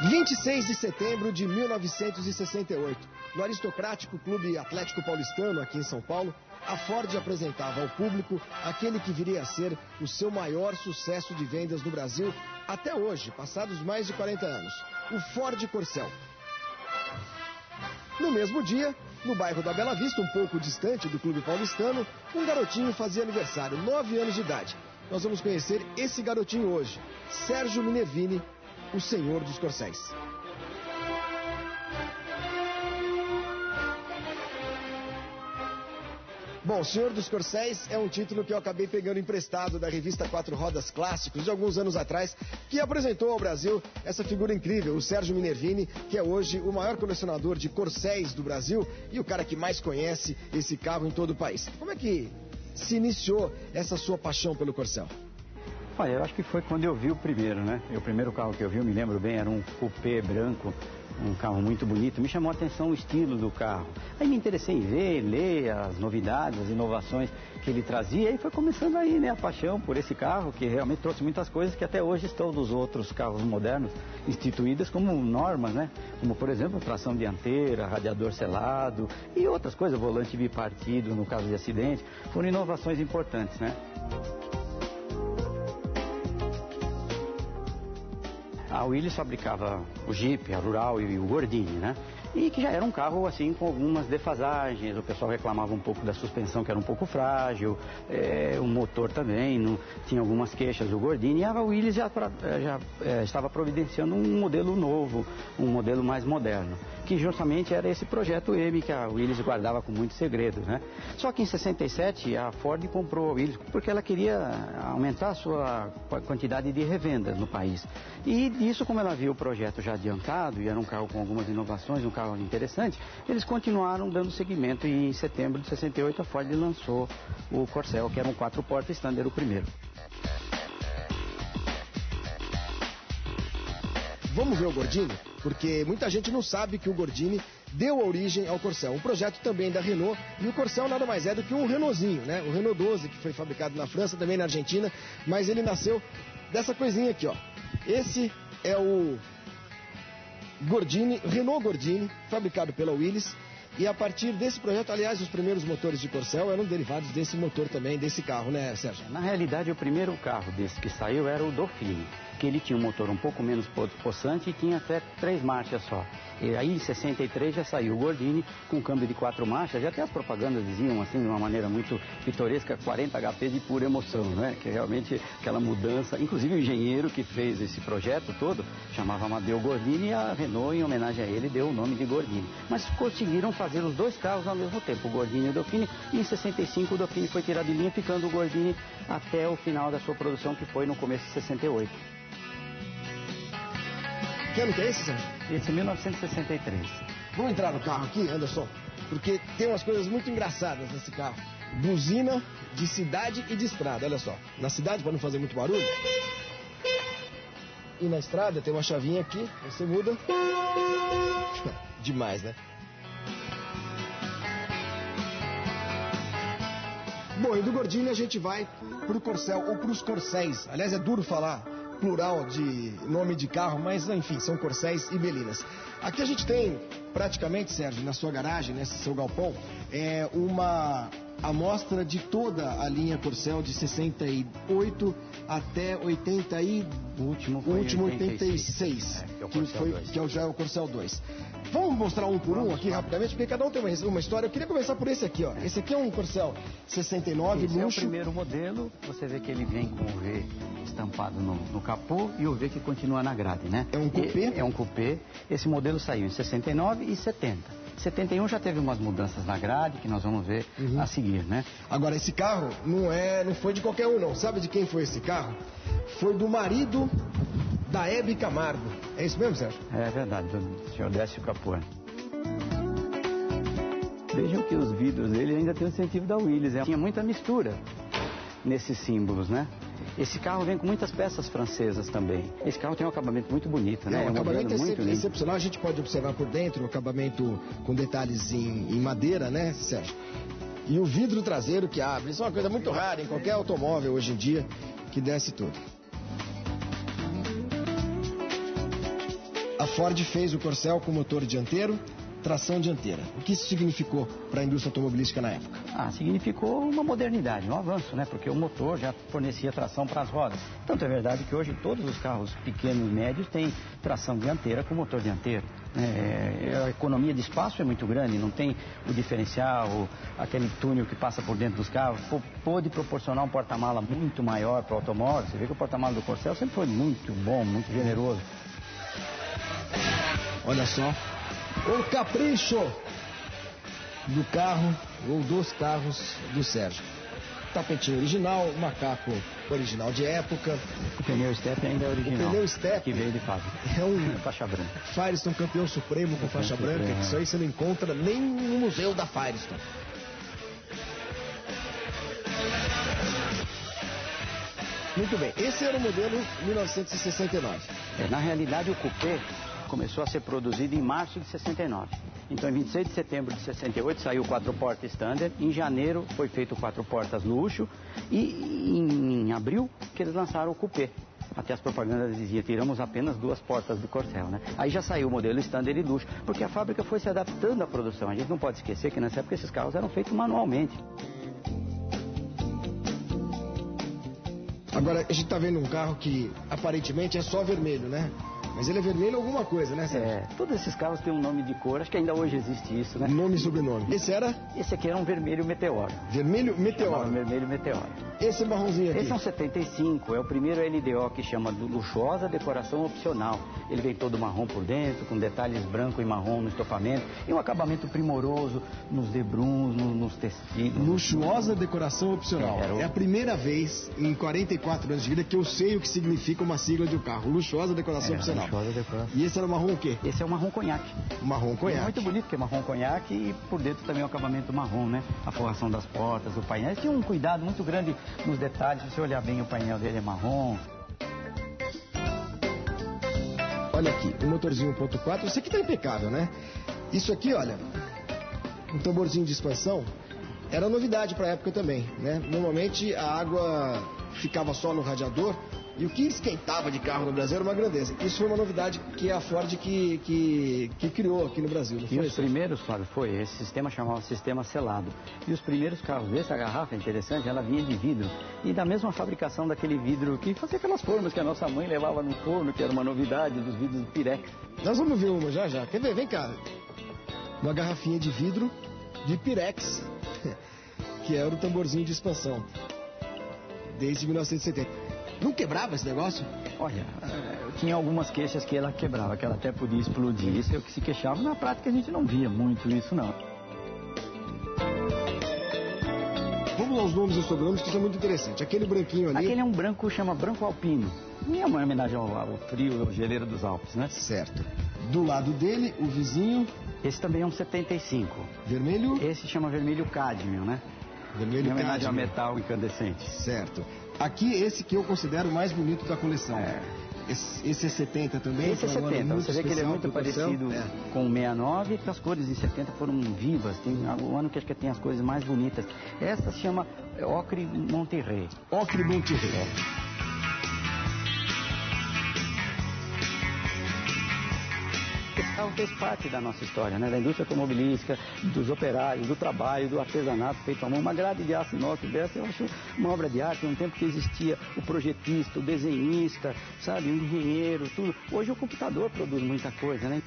26 de setembro de 1968, no aristocrático Clube Atlético Paulistano, aqui em São Paulo, a Ford apresentava ao público aquele que viria a ser o seu maior sucesso de vendas no Brasil até hoje, passados mais de 40 anos, o Ford Corcel. No mesmo dia, no bairro da Bela Vista, um pouco distante do Clube Paulistano, um garotinho fazia aniversário, 9 anos de idade. Nós vamos conhecer esse garotinho hoje, Sérgio Minervini, o senhor dos corcéis. Bom, o Senhor dos Corcéis é um título que eu acabei pegando emprestado da revista Quatro Rodas Clássicos de alguns anos atrás, que apresentou ao Brasil essa figura incrível, o Sérgio Minervini, que é hoje o maior colecionador de corcéis do Brasil e o cara que mais conhece esse carro em todo o país. Como é que se iniciou essa sua paixão pelo corcel? Olha, eu acho que foi quando eu vi o primeiro, né? O primeiro carro que eu vi, eu me lembro bem, era um coupé branco, um carro muito bonito. Me chamou a atenção o estilo do carro. Aí me interessei em ver, ler as novidades, as inovações que ele trazia. E foi começando aí, né, a paixão por esse carro, que realmente trouxe muitas coisas que até hoje estão dos outros carros modernos instituídas como normas, né? Como, por exemplo, tração dianteira, radiador selado e outras coisas, volante bipartido no caso de acidente. Foram inovações importantes, né? A Willys fabricava o Jeep, a Rural e o Gordini, né? E que já era um carro, assim, com algumas defasagens. O pessoal reclamava um pouco da suspensão, que era um pouco frágil. O motor também, tinha algumas queixas. O Gordini, e a Willys já estava providenciando um modelo novo, um modelo mais moderno. Que justamente era esse projeto M, que a Willys guardava com muito segredo, né? Só que em 67, a Ford comprou a Willys, porque ela queria aumentar a sua quantidade de revendas no país. E disso, como ela viu o projeto já adiantado, e era um carro com algumas inovações, um carro interessante, eles continuaram dando seguimento e em setembro de 68 a Ford lançou o Corcel, que era um 4-portas standard, o primeiro. Vamos ver o Gordini? Porque muita gente não sabe que o Gordini deu origem ao Corcel. Um projeto também da Renault, e o Corcel nada mais é do que um Renaultzinho, né? O Renault 12, que foi fabricado na França, também na Argentina, mas ele nasceu dessa coisinha aqui, ó. Esse é o Gordini, Renault Gordini, fabricado pela Willys. E a partir desse projeto, aliás, os primeiros motores de Corcel eram derivados desse motor também, desse carro, né, Sérgio? Na realidade, o primeiro carro desse que saiu era o Dauphine, que ele tinha um motor um pouco menos possante e tinha até 3 marchas só. E aí, em 63, já saiu o Gordini com câmbio de 4 marchas, já até as propagandas diziam, assim, de uma maneira muito pitoresca, 40 HP de pura emoção, né? Que realmente aquela mudança, inclusive o engenheiro que fez esse projeto todo, chamava Amadeu Gordini, e a Renault, em homenagem a ele, deu o nome de Gordini. Mas conseguiram fazer os dois carros ao mesmo tempo, o Gordini e o Dauphine, e em 65 o Dauphine foi tirado de linha, ficando o Gordini até o final da sua produção, que foi no começo de 68. Que ano que é esse, Sérgio? Esse é 1963. Vamos entrar no carro aqui, Anderson? Porque tem umas coisas muito engraçadas nesse carro. Buzina de cidade e de estrada, olha só. Na cidade, para não fazer muito barulho. E na estrada tem uma chavinha aqui, você muda. Demais, né? Bom, e do Gordini a gente vai pro Corcel, ou pros Corcéis. Aliás, é duro falar plural de nome de carro, mas enfim, são Corcéis e Belinas. Aqui a gente tem praticamente, Sérgio, na sua garagem, nesse seu galpão, uma amostra de toda a linha Corcel de 68 até 80 e... O último 86, que já é o Corcel 2. Vamos mostrar um por um aqui rapidamente, porque cada um tem uma história. Eu queria começar por esse aqui, ó. Esse aqui é um Corcel 69, esse luxo. É o primeiro modelo, você vê que ele vem com o V estampado no capô e o V que continua na grade, né? É um coupé? É um coupé. Esse modelo saiu em 69 e 70. 71 já teve umas mudanças na grade que nós vamos ver a seguir, né? Agora, esse carro não foi de qualquer um, não. Sabe de quem foi esse carro? Foi do marido da Hebe Camargo. É isso mesmo, Sérgio? É verdade, do senhor Décio Capone. Vejam que os vidros dele ainda tem o incentivo da Willys. Tinha muita mistura nesses símbolos, né? Esse carro vem com muitas peças francesas também. Esse carro tem um acabamento muito bonito, né? O acabamento é excepcional. A gente pode observar por dentro o acabamento com detalhes em madeira, né, Sérgio? E o vidro traseiro que abre. Isso é uma coisa muito rara em qualquer automóvel hoje em dia, que desce tudo. a Ford fez o Corcel com motor dianteiro, tração dianteira. O que isso significou para a indústria automobilística na época? Significou uma modernidade, um avanço, né? Porque o motor já fornecia tração para as rodas. Tanto é verdade que hoje todos os carros pequenos e médios têm tração dianteira com motor dianteiro. A economia de espaço é muito grande, não tem o diferencial, aquele túnel que passa por dentro dos carros. Pôde proporcionar um porta-mala muito maior para o automóvel. Você vê que o porta-mala do Corcel sempre foi muito bom, muito generoso. Olha só. O capricho do carro ou dos carros do Sérgio. Tapetinho original, macaco original de época. O pneu Step ainda é original. O pneu Step que veio de fábrica. É um faixa branca. Firestone campeão supremo com faixa branca. Que isso aí você não encontra nem no museu da Firestone. Muito bem, esse era o modelo 1969. Na realidade, o coupé começou a ser produzido em março de 69. Então, em 26 de setembro de 68, saiu o 4 portas Standard. Em janeiro, foi feito o 4 portas luxo. E em abril, que eles lançaram o coupé. Até as propagandas diziam, tiramos apenas 2 portas do Corcel, né? Aí já saiu o modelo Standard e luxo, porque a fábrica foi se adaptando à produção. A gente não pode esquecer que nessa época esses carros eram feitos manualmente. Agora, a gente está vendo um carro que aparentemente é só vermelho, né? Mas ele é vermelho alguma coisa, né, Sérgio? Todos esses carros têm um nome de cor, acho que ainda hoje existe isso, né? Nome e sobrenome. Esse era? Esse aqui era um vermelho meteoro. Vermelho meteoro? Vermelho meteoro. Esse marronzinho aqui? Esse é um 75, é o primeiro LDO que chama de luxuosa decoração opcional. Ele vem todo marrom por dentro, com detalhes branco e marrom no estofamento, e um acabamento primoroso nos debruns, nos tecidos. Luxuosa decoração opcional. É a primeira vez em 44 anos de vida que eu sei o que significa uma sigla de um carro. Luxuosa decoração opcional. E esse era o marrom o quê? Esse é o marrom conhaque. Marrom conhaque. É muito bonito, que é marrom conhaque e por dentro também o acabamento marrom, né? A forração das portas, o painel. Eles tinham um cuidado muito grande nos detalhes. Se você olhar bem, o painel dele é marrom. Olha aqui, o motorzinho 1.4. Esse aqui tá impecável, né? Isso aqui, olha, um tamborzinho de expansão. Era novidade para a época também, né? Normalmente a água ficava só no radiador. E o que esquentava de carro no Brasil era uma grandeza. Isso foi uma novidade que a Ford que criou aqui no Brasil, não foi? E os primeiros, Flávio, esse sistema chamava sistema selado. E os primeiros carros, essa garrafa é interessante, ela vinha de vidro. E da mesma fabricação daquele vidro que fazia aquelas formas que a nossa mãe levava no forno, que era uma novidade dos vidros do Pirex. Nós vamos ver uma já. Quer ver? Vem cá. Uma garrafinha de vidro de Pirex, que era o tamborzinho de expansão. Desde 1970. Não quebrava esse negócio? Olha, tinha algumas queixas que ela quebrava, que ela até podia explodir. Isso é o que se queixava. Na prática a gente não via muito isso, não. Vamos aos nomes e sobrenomes, que isso é muito interessante. Aquele branquinho ali... Aquele é um branco, chama branco alpino. Não é uma homenagem ao frio, ao geleiro dos Alpes, né? Certo. Do lado dele, o vizinho... Esse também é um 75. Vermelho? Esse chama vermelho cádmio, né? Vermelho em homenagem cádmio. ao metal incandescente. Certo. Aqui, esse que eu considero o mais bonito da coleção. Esse é 70 também? Esse é 70. Você vê que ele é muito parecido com o 69, que as cores de 70 foram vivas. Tem um ano que acho que tem as cores mais bonitas. Essa se chama Ocre Monterrey. Ocre Monterrey. Esse carro fez parte da nossa história, né? Da indústria automobilística, dos operários, do trabalho, do artesanato feito à mão. Uma grade de aço inox dessa, eu acho uma obra de arte. Um tempo que existia o projetista, o desenhista, sabe? O engenheiro, tudo. Hoje o computador produz muita coisa, né?